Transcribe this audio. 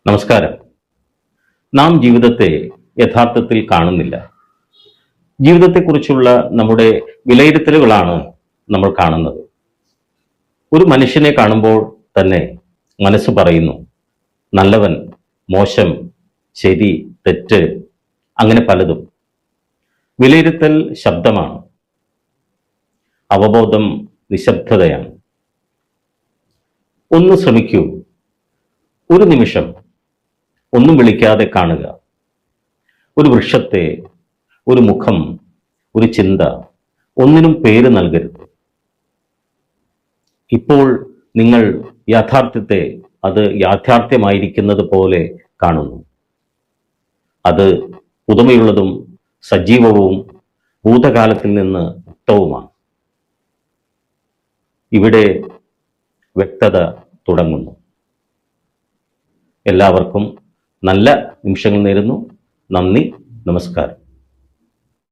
നമസ്കാരം. നാം ജീവിതത്തെ യഥാർത്ഥത്തിൽ കാണുന്നില്ല. ജീവിതത്തെക്കുറിച്ചുള്ള നമ്മുടെ വിലയിരുത്തലുകളാണ് നമ്മൾ കാണുന്നത്. ഒരു മനുഷ്യനെ കാണുമ്പോൾ തന്നെ മനസ്സ് പറയുന്നു നല്ലവൻ, മോശം, ശരി, തെറ്റ്, അങ്ങനെ പലതും. വിലയിരുത്തൽ ശബ്ദമാണ്, അവബോധം നിശബ്ദതയാണ്. ഒന്ന് ശ്രമിക്കൂ, ഒരു നിമിഷം ഒന്നും വിളിക്കാതെ കാണുക. ഒരു വൃക്ഷത്തെ, ഒരു മുഖം, ഒരു ചിന്ത, ഒന്നിനും പേര് നൽകരുത്. ഇപ്പോൾ നിങ്ങൾ യാഥാർത്ഥ്യത്തെ അത് യാഥാർത്ഥ്യമായിരിക്കുന്നത് പോലെ കാണുന്നു. അത് പുതുമയുള്ളതും സജീവവും ഭൂതകാലത്തിൽ നിന്ന് മുക്തവുമാണ്. ഇവിടെ വ്യക്തത തുടങ്ങുന്നു. എല്ലാവർക്കും നല്ല നിമിഷങ്ങൾ നേരുന്നു. നന്ദി, നമസ്കാരം.